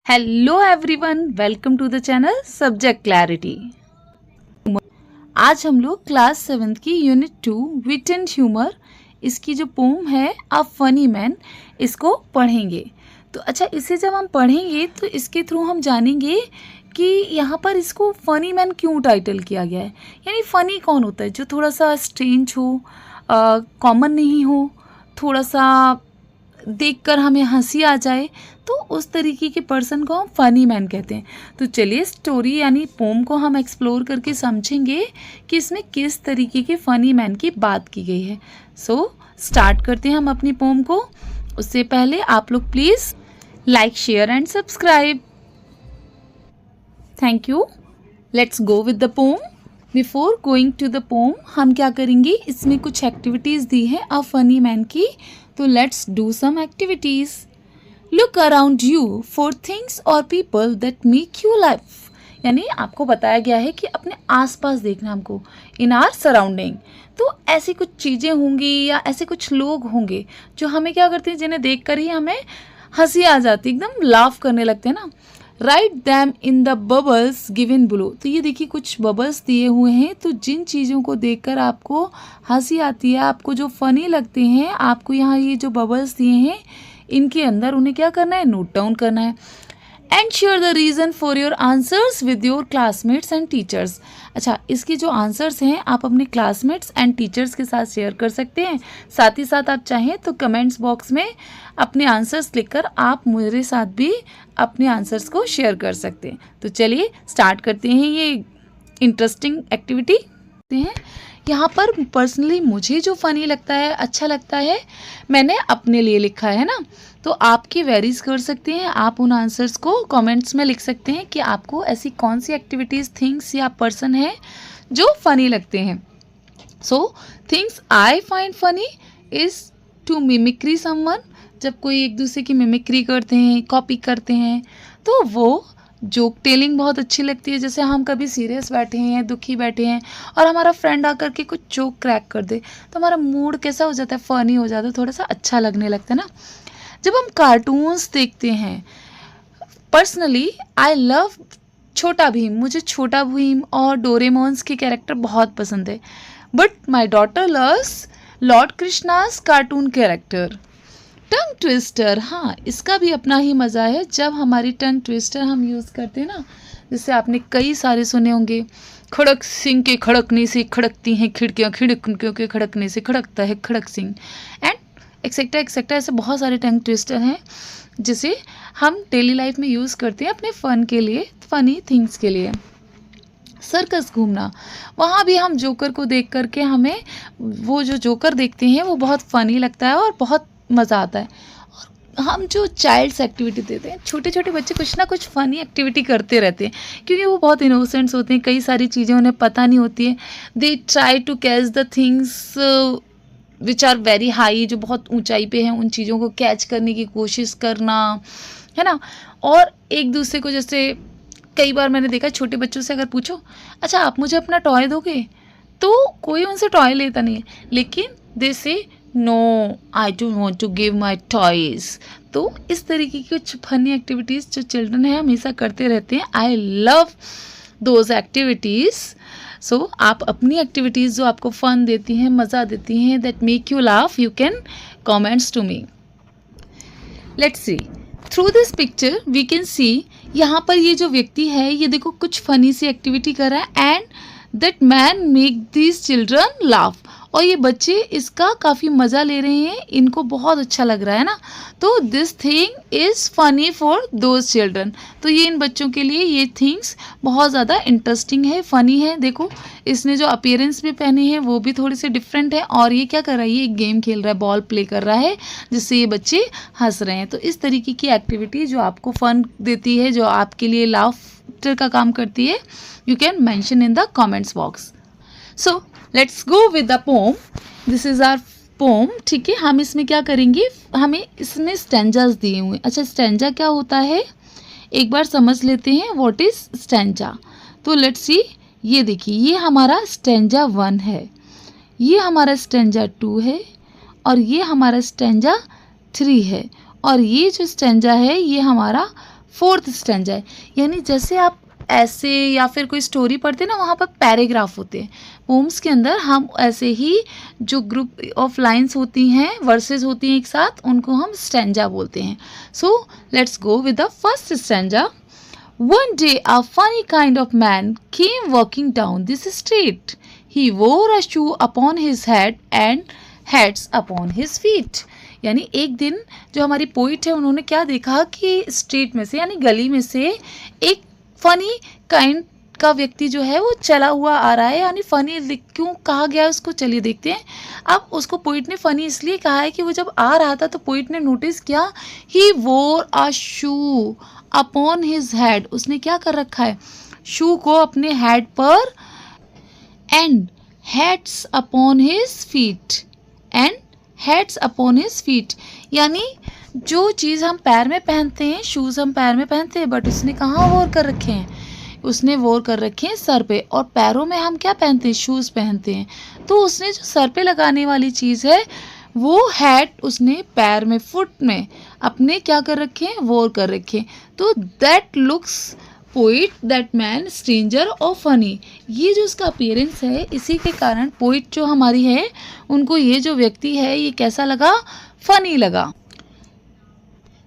Hello everyone, welcome to the channel subject clarity. आज हम लोग क्लास 7 की यूनिट 2 विट एंड ह्यूमर, इसकी जो पोम है अ फनी मैन, इसको पढ़ेंगे। तो अच्छा, इसे जब हम पढ़ेंगे तो इसके थ्रू हम जानेंगे कि यहाँ पर इसको फनी मैन क्यों टाइटल किया गया है। यानी फ़नी कौन होता है जो थोड़ा सा स्ट्रेंज हो, कॉमन नहीं हो, थोड़ा सा देखकर हमें हंसी आ जाए, तो उस तरीके के पर्सन को हम फ़नी मैन कहते हैं। तो चलिए स्टोरी यानी पोम को हम एक्सप्लोर करके समझेंगे कि इसमें किस तरीके के फ़नी मैन की बात की गई है। सो स्टार्ट करते हैं हम अपनी पोम को। उससे पहले आप लोग please like, share and subscribe. Thank you. Let's go with the pome. Before going to the pome हम क्या करेंगे, इसमें कुछ एक्टिविटीज़ दी है अ फनी मैन की, तो let's do some activities. Look around you for things और people that make you life. यानी आपको बताया गया है कि अपने आसपास देखना हमको, इन आर सराउंडिंग। तो ऐसी कुछ चीज़ें होंगी या ऐसे कुछ लोग होंगे जो हमें क्या करते हैं, जिन्हें देखकर ही हमें हंसी आ जाती है, एकदम लाफ करने लगते हैं ना। Right them in the bubbles given below. तो ये देखिए कुछ बबल्स दिए हुए हैं, तो जिन चीज़ों को देखकर आपको हंसी आती है, आपको जो फ़नी लगते हैं, आपको यहाँ ये जो बबल्स दिए हैं इनके अंदर उन्हें क्या करना है, नोट डाउन करना है। And share the reason for your answers with your classmates and teachers. अच्छा, इसके जो आंसर्स हैं आप अपने क्लासमेट्स एंड टीचर्स के साथ शेयर कर सकते हैं। साथ ही साथ आप चाहें तो कमेंट्स बॉक्स में अपने आंसर्स लिखकर आप मेरे साथ भी अपने आंसर्स को शेयर कर सकते हैं। तो चलिए स्टार्ट करते हैं ये इंटरेस्टिंग एक्टिविटी हैं। यहाँ पर पर्सनली मुझे जो फ़नी लगता है, अच्छा लगता है, मैंने अपने लिए लिखा है ना। तो आपके वेरीज कर सकते हैं, आप उन आंसर्स को कमेंट्स में लिख सकते हैं कि आपको ऐसी कौन सी एक्टिविटीज़, थिंग्स या पर्सन है जो फ़नी लगते हैं। So things I find funny is to mimicry someone. जब कोई एक दूसरे की मिमिक्री करते हैं, कॉपी करते हैं, तो वो जोक टेलिंग बहुत अच्छी लगती है। जैसे हम कभी सीरियस बैठे हैं, दुखी बैठे हैं और हमारा फ्रेंड आकर के कुछ जोक क्रैक कर दे, तो हमारा मूड कैसा हो जाता है, फ़नी हो जाता है, थोड़ा सा अच्छा लगने लगता है ना। जब हम कार्टून्स देखते हैं, पर्सनली आई लव छोटा भीम। मुझे छोटा भीम और डोरेमोन्स के कैरेक्टर बहुत पसंद है। But my daughter loves Lord Krishna's cartoon character. Tongue twister, हाँ, इसका भी अपना ही मज़ा है। जब हमारी टंग ट्विस्टर हम यूज़ करते हैं ना, जैसे आपने कई सारे सुने होंगे, खड़क सिंह के खड़कने से खड़कती हैं खिड़कियाँ, खिड़कियों के खड़कने से खड़कता है खड़क सिंह, एंड एक्सेट्रा एक्सेट्रा। ऐसे बहुत सारे टंग ट्विस्टर हैं जिसे हम डेली लाइफ में यूज़ करते हैं अपने फ़न के लिए, फ़नी थिंग्स के लिए। सर्कस घूमना, वहाँ भी हम जोकर को देख करके हमें वो जो जोकर देखते हैं वो बहुत फ़नी लगता है और बहुत मज़ा आता है। और हम जो चाइल्ड्स एक्टिविटी देते हैं, छोटे छोटे बच्चे कुछ ना कुछ फ़नी एक्टिविटी करते रहते हैं क्योंकि वो बहुत इनोसेंट्स होते हैं, कई सारी चीज़ें उन्हें पता नहीं होती है। They try to catch the things which are very high, जो बहुत ऊंचाई पे हैं, उन चीज़ों को कैच करने की कोशिश करना, है ना। और एक दूसरे को, जैसे कई बार मैंने देखा छोटे बच्चों से अगर पूछो, अच्छा आप मुझे अपना टॉय दोगे, तो कोई उनसे टॉय लेता नहीं है, लेकिन दे से no I don't want to give my toys. तो इस तरीके की कुछ फनी एक्टिविटीज़ जो चिल्ड्रन है हमेशा करते रहते हैं। I love those activities. So आप अपनी एक्टिविटीज़ जो आपको फ़न देती हैं, मज़ा देती हैं, that make you laugh, you can comments to me. Let's see through this picture we can see, यहाँ पर ये जो व्यक्ति है ये देखो कुछ फ़नी सी एक्टिविटी कर रहा है, and that man make this children laugh. और ये बच्चे इसका काफ़ी मज़ा ले रहे हैं, इनको बहुत अच्छा लग रहा है ना। तो this thing is funny for those children. तो ये इन बच्चों के लिए ये थिंग्स बहुत ज़्यादा इंटरेस्टिंग है, फ़नी है। देखो इसने जो अपीयरेंस भी पहने हैं वो भी थोड़ी सी डिफरेंट है, और ये क्या कर रहा है, ये एक गेम खेल रहा है, बॉल प्ले कर रहा है, जिससे ये बच्चे हंस रहे हैं। तो इस तरीके की एक्टिविटी जो आपको फ़न देती है, जो आपके लिए लाफ्टर का काम करती है, you can mention in the comments box. So let's go with the pome. This is our pome, ठीक है। हम इसमें क्या करेंगे, हमें इसमें स्टैंजास दिए हुए। अच्छा, स्टैंजा क्या होता है एक बार समझ लेते हैं, व्हाट इज़ स्टैंजा। तो लेट्स सी, ये देखिए ये हमारा स्टैंजा 1 है, ये हमारा स्टैंजा 2 है, और ये हमारा स्टैंजा 3 है, और ये जो स्टैंजा है ये हमारा फोर्थ स्टैंजा है, यानी जैसे आप ऐसे या फिर कोई स्टोरी पढ़ते हैं ना, वहाँ पर पैराग्राफ होते हैं। पोम्स के अंदर हम ऐसे ही जो ग्रुप ऑफ लाइंस होती हैं, वर्सेस होती हैं एक साथ, उनको हम स्टैंजा बोलते हैं। So let's go with the first stanza. One day a funny kind of man came walking down this street. He wore a shoe upon his head and hats upon his feet. यानी एक दिन जो हमारी poet है, उन्होंने क्या देखा कि स्ट्रीट में से यानी गली में से एक फनी काइंड का व्यक्ति जो है वो चला हुआ आ रहा है। यानी फनी क्यों कहा गया उसको, चलिए देखते हैं। अब उसको पोइट ने फनी इसलिए कहा है कि वो जब आ रहा था तो पोइट ने नोटिस किया, ही वोर अ शू अपॉन हिज हेड, उसने क्या कर रखा है, शू को अपने हेड पर, and heads upon his feet, and heads upon his feet, यानी जो चीज़ हम पैर में पहनते हैं, शूज़ हम पैर में पहनते हैं, बट उसने कहाँ वोर कर रखे हैं, उसने वोर कर रखे हैं सर पे, और पैरों में हम क्या पहनते हैं, शूज़ पहनते हैं। तो उसने जो सर पे लगाने वाली चीज़ है वो हैट उसने पैर में, फुट में अपने क्या कर रखे हैं, वोर कर रखे हैं। तो that looks poet that man stranger और फनी, ये जो उसका अपीयरेंस है, इसी के कारण पोइट जो हमारी है उनको ये जो व्यक्ति है ये कैसा लगा, फनी लगा।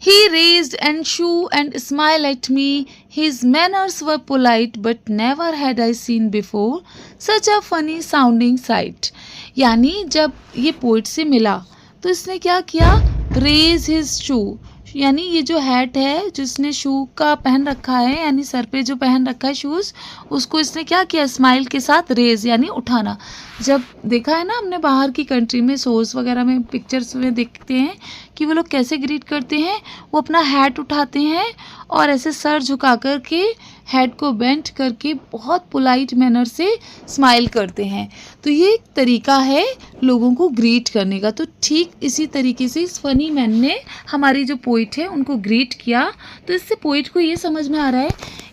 He raised and shoe and smiled at me. His manners were polite, but never had I seen before such a funny sounding sight. यानी जब ये पोइट से मिला तो इसने क्या किया, रेज हिज शू, यानी ये जो हैट है जिसने शू का पहन रखा है, यानी सर पे जो पहन रखा है शूज़, उसको इसने क्या किया, स्माइल के साथ रेज यानी उठाना। जब देखा है ना हमने बाहर की कंट्री में, शोज़ वगैरह में, पिक्चर्स में देखते हैं कि वो लोग कैसे ग्रीट करते हैं, वो अपना हैट उठाते हैं और ऐसे सर झुका कर के हेड को बेंट करके बहुत पोलाइट मैनर से स्माइल करते हैं। तो ये एक तरीका है लोगों को ग्रीट करने का। तो ठीक इसी तरीके से इस फनी मैन ने हमारी जो पोइट है उनको ग्रीट किया। तो इससे पोइट को ये समझ में आ रहा है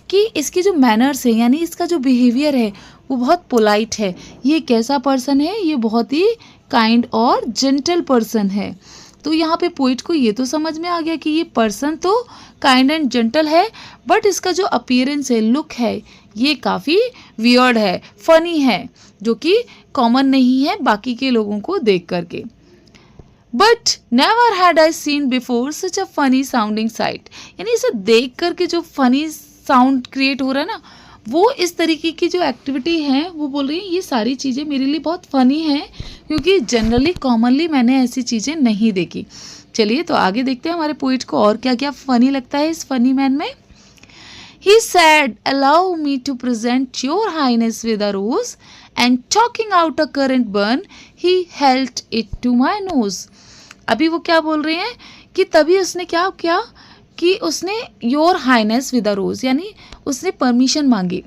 कि इसकी जो मैनर्स है, यानी इसका जो बिहेवियर है वो बहुत पोलाइट है। ये कैसा पर्सन है, ये बहुत ही काइंड और जेंटल पर्सन है। तो यहाँ पे पोइट को ये तो समझ में आ गया कि ये पर्सन तो काइंड एंड जेंटल है, बट इसका जो अपीयरेंस है, लुक है, ये काफ़ी वियर्ड है, फनी है, जो कि कॉमन नहीं है बाकी के लोगों को देख करके। But never had I seen before such a funny sounding site, यानी इसे देख करके जो फनी साउंड क्रिएट हो रहा है ना, वो इस तरीके की जो एक्टिविटी है वो बोल रही है ये सारी चीज़ें मेरे लिए बहुत फ़नी हैं, क्योंकि जनरली कॉमनली मैंने ऐसी चीज़ें नहीं देखी। चलिए तो आगे देखते हैं हमारे पोइट को और क्या क्या फ़नी लगता है इस फनी मैन में। He said, allow me to present your highness with a rose, and talking out a currant bun, he held it to my nose. अभी वो क्या बोल रहे हैं कि तभी उसने क्या किया कि उसने योर हाइनेस विद अ रोज़, यानी उसने परमिशन मांगी।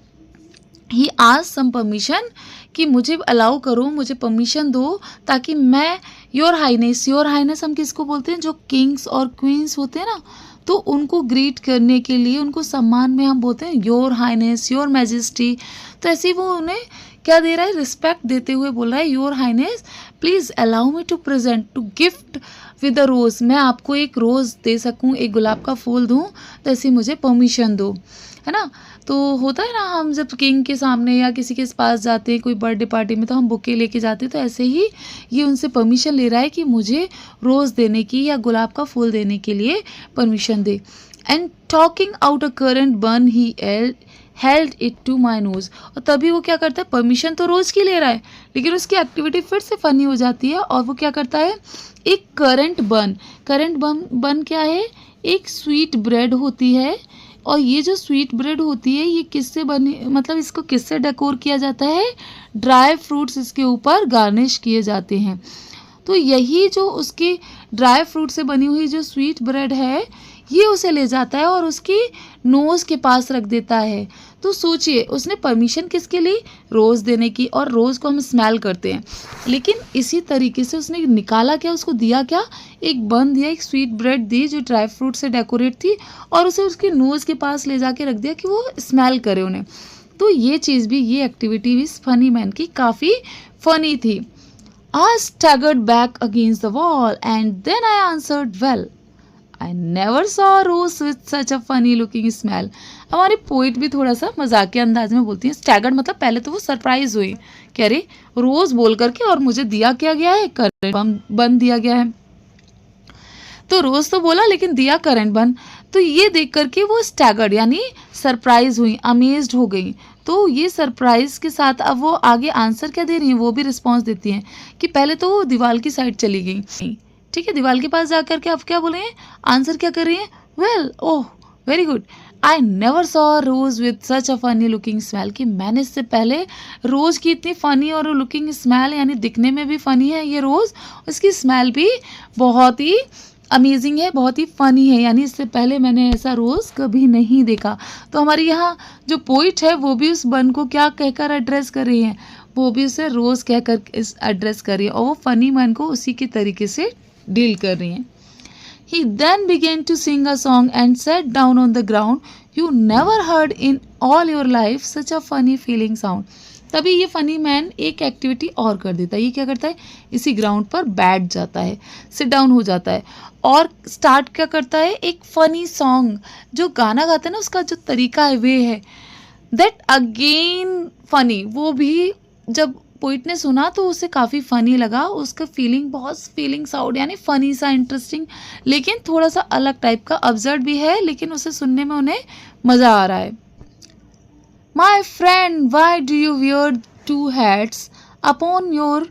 ही आज सम परमिशन, कि मुझे अलाउ करो, मुझे परमिशन दो ताकि मैं योर हाइनेस हम किसको बोलते हैं, जो किंग्स और क्वींस होते हैं ना, तो उनको ग्रीट करने के लिए उनको सम्मान में हम बोलते हैं योर हाइनेस, योर मैजेस्टी। तो ऐसे ही वो उन्हें क्या दे रहा है, रिस्पेक्ट देते हुए बोल रहा है your highness please allow me to present to gift with a rose, मैं आपको एक रोज़ दे सकूं, एक गुलाब का फूल दूं, तो ऐसी मुझे परमिशन दो, है ना। तो होता है ना, हम जब किंग के सामने या किसी के पास जाते हैं कोई बर्थडे पार्टी में, तो हम बुके लेके जाते हैं, तो ऐसे ही ये उनसे परमिशन ले रहा है कि मुझे रोज़ देने की या गुलाब का फूल देने के लिए permission they. And talking out a current burn he held it to my nose, और तभी वो क्या करता है, परमिशन तो रोज़ की ले रहा है, लेकिन उसकी एक्टिविटी फिर से फ़नी हो जाती है, और वो क्या करता है, एक करंट बन क्या है, एक स्वीट ब्रेड होती है, और ये जो स्वीट ब्रेड होती है ये किससे बनी, मतलब इसको किससे डेकोर किया जाता है, ड्राई फ्रूट्स इसके ऊपर गार्निश किए जाते हैं। तो यही जो उसकी ड्राई फ्रूट से बनी हुई जो स्वीट ब्रेड है, ये उसे ले जाता है और उसकी नोज़ के पास रख देता है। तो सोचिए उसने परमिशन किसके लिए, रोज़ देने की, और रोज़ को हम स्मेल करते हैं, लेकिन इसी तरीके से उसने निकाला क्या, उसको दिया क्या, एक बन दिया, एक स्वीट ब्रेड दी जो ड्राई फ्रूट से डेकोरेट थी, और उसे उसके नोज़ के पास ले जाके रख दिया कि वो स्मेल करे उन्हें। तो ये चीज़ भी, ये एक्टिविटी भी फनी मैन की काफ़ी फ़नी थी। I staggered back against the wall and then I answered, well, I never saw rose with such a funny looking smell. हमारी पोइट भी थोड़ा सा मजाकिया अंदाज में बोलती है। स्टैगर्ड मतलब पहले तो वो सरप्राइज हुई कि अरे रोज बोल करके और मुझे दिया क्या गया है, करंट बंद दिया गया है। तो रोज तो बोला लेकिन दिया करंट बंद। तो ये देख करके वो स्टैगर्ड यानी सरप्राइज हुई, अमेज्ड हो गई। तो ये सरप्राइज के साथ अब वो आगे आंसर क्या दे रही हैं, वो भी रिस्पॉन्स देती हैं कि पहले तो वो दीवार की साइड चली गई, ठीक है, दीवार के पास जाकर के अब क्या बोले हैं, आंसर क्या कर रही है, well oh very good, I never saw rose with such a funny looking smell, कि मैंने इससे पहले रोज की इतनी फनी और लुकिंग स्मेल यानी दिखने में भी फनी है ये रोज, उसकी स्मेल भी बहुत ही अमेजिंग है, बहुत ही फनी है, यानी इससे पहले मैंने ऐसा रोज कभी नहीं देखा। तो हमारी यहाँ जो पोइट है वो भी उस बन को क्या कहकर एड्रेस कर रही है, वो भी उसे रोज कहकर इस एड्रेस कर रही है और वो फनी मन को उसी के तरीके से डील कर रही हैं। He then began to sing a song and sat down on the ground. You never heard in all your life such a funny feeling sound. तभी ये फनी मैन एक एक्टिविटी और कर देता है। ये क्या करता है, इसी ग्राउंड पर बैठ जाता है, सिट डाउन हो जाता है और स्टार्ट क्या करता है, एक फनी सॉन्ग, जो गाना गाता है ना उसका जो तरीका है वे है दैट अगेन फनी। वो भी जब पोइट ने सुना तो उसे काफ़ी फ़नी लगा, उसका फीलिंग बहुत फीलिंग साउंड यानी फ़नी सा, इंटरेस्टिंग, लेकिन थोड़ा सा अलग टाइप का, अब्सर्ड भी है लेकिन उसे सुनने में उन्हें मज़ा आ रहा है। My friend why do you weird to hats upon your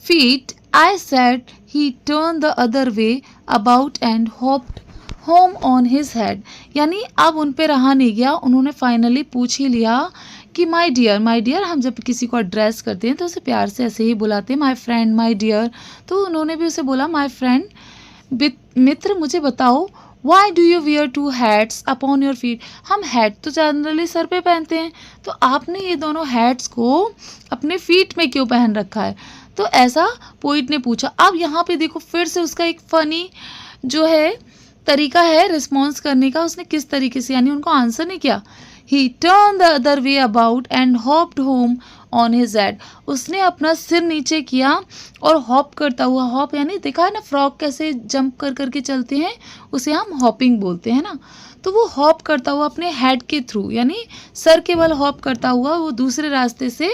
feet, I said, he turn the other way about and hoped home on his head. यानी अब उन पे रहा नहीं गया, उन्होंने फाइनली पूछ ही लिया कि माई डियर, हम जब किसी को एड्रेस करते हैं तो उसे प्यार से ऐसे ही बुलाते हैं, माई फ्रेंड, माई डियर। तो उन्होंने भी उसे बोला माई फ्रेंड, मित्र मुझे बताओ, why do you weird to hats upon your feet, हम हैट तो जनरली सर पे पहनते हैं, तो आपने ये दोनों हैट्स को अपने फीट में क्यों पहन रखा है। तो ऐसा पोइट ने पूछा। अब यहाँ पे देखो फिर से उसका एक फ़नी जो है तरीका है रिस्पॉन्स करने का, उसने किस तरीके से, यानी उनको आंसर नहीं किया, He turned the other way about and hopped home on his head. उसने अपना सिर नीचे किया और हॉप करता हुआ, हॉप यानी देखा है ना फ्रॉग कैसे जंप कर करके चलते हैं, उसे हम हॉपिंग बोलते हैं ना। तो वो हॉप करता हुआ अपने हेड के थ्रू यानी सर के बल हॉप करता हुआ वो दूसरे रास्ते से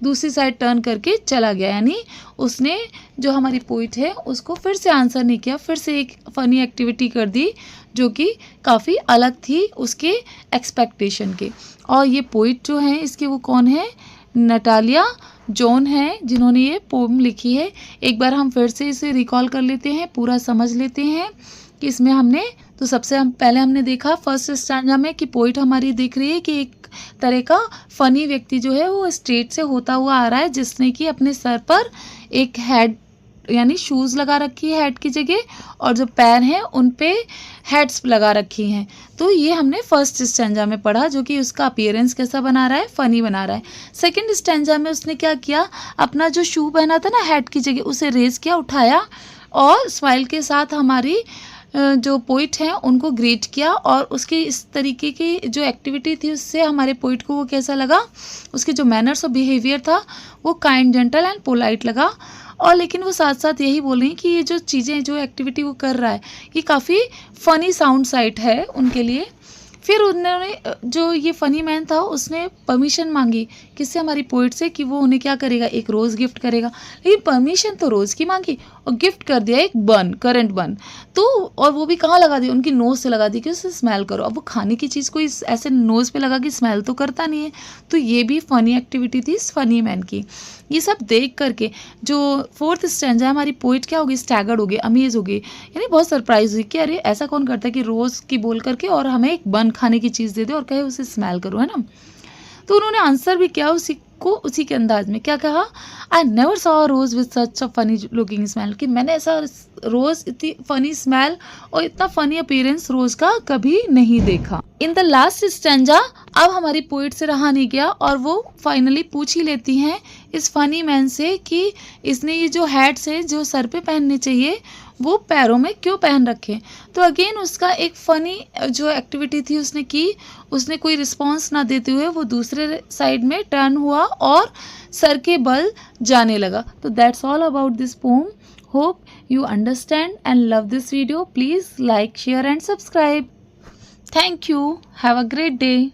दूसरी साइड टर्न करके चला गया। यानी उसने जो हमारी पोइट है उसको फिर से आंसर नहीं किया, फिर से एक फ़नी एक्टिविटी कर दी जो कि काफ़ी अलग थी उसके एक्सपेक्टेशन के। और ये पोइट जो हैं इसके वो कौन है, नटालिया जॉन है जिन्होंने ये पोम लिखी है। एक बार हम फिर से इसे रिकॉल कर लेते हैं, पूरा समझ लेते हैं कि इसमें हमने तो सबसे पहले हमने देखा फर्स्ट स्टैंजा में कि पोइट हमारी दिख रही है कि एक तरह का फ़नी व्यक्ति जो है वो स्ट्रेट से होता हुआ आ रहा है, जिसने कि अपने सर पर एक हेड यानी शूज़ लगा रखी है हेड की जगह, और जो पैर हैं उन पे हेड्स लगा रखी हैं। तो ये हमने फर्स्ट स्टैंजा में पढ़ा, जो कि उसका अपीयरेंस कैसा बना रहा है, फ़नी बना रहा है। सेकंड स्टैंजा में उसने क्या किया, अपना जो शू पहना था ना हेड की जगह उसे रेज़ किया, उठाया और स्माइल के साथ हमारी जो पोइट हैं उनको ग्रीट किया। और उसकी इस तरीके की जो एक्टिविटी थी उससे हमारे पोइट को वो कैसा लगा, उसके जो मैनर्स और बिहेवियर था वो काइंड, जेंटल एंड पोलाइट लगा। और लेकिन वो साथ साथ यही बोल रही हैं कि ये जो चीज़ें जो एक्टिविटी वो कर रहा है ये काफ़ी फ़नी साउंड साइट है उनके लिए। फिर उन्होंने जो ये फ़नी मैन था उसने परमिशन मांगी किससे, हमारी पोइट से, कि वो उन्हें क्या करेगा, एक रोज़ गिफ्ट करेगा। लेकिन परमिशन तो रोज़ की मांगी और गिफ्ट कर दिया एक बन, करंट बन। तो और वो भी कहाँ लगा दी, उनकी नोज़ से लगा दी कि उसे स्मेल करो। अब वो खाने की चीज़ को इस ऐसे नोज़ पे लगा कि स्मेल तो करता नहीं है। तो ये भी फ़नी एक्टिविटी थी इस फ़नी मैन की। ये सब देख करके जो फोर्थ स्टैंजा है हमारी पोइट क्या होगी, स्टैगर्ड हो गई, अमेज हो गई, यानी बहुत सरप्राइज हुई कि अरे ऐसा कौन करता है कि रोज़ की बोल करके और हमें एक बन खाने की चीज़ दे दे और कहे उसे स्मेल करो, है ना। तो उन्होंने आंसर भी किया उसी को, उसी के अंदाज में क्या कहा, I never saw rose with such a funny looking smell, कि मैंने ऐसा रोज़ इतनी फ़नी स्मेल और इतना फ़नी अपीयरेंस रोज़ का कभी नहीं देखा। इन द लास्ट स्टैंजा अब हमारी पोइट से रहा नहीं गया और वो फाइनली पूछ ही लेती हैं इस फ़नी मैन से कि इसने ये जो हैट्स है जो सर पे पहनने चाहिए वो पैरों में क्यों पहन रखे। तो अगेन उसका एक फ़नी जो एक्टिविटी थी उसने की, उसने कोई रिस्पॉन्स ना देते हुए वो दूसरे साइड में टर्न हुआ और सर के बल जाने लगा। तो that's all about this pome. Hope you understand and love this video, please like, share and subscribe. Thank you. Have a great day.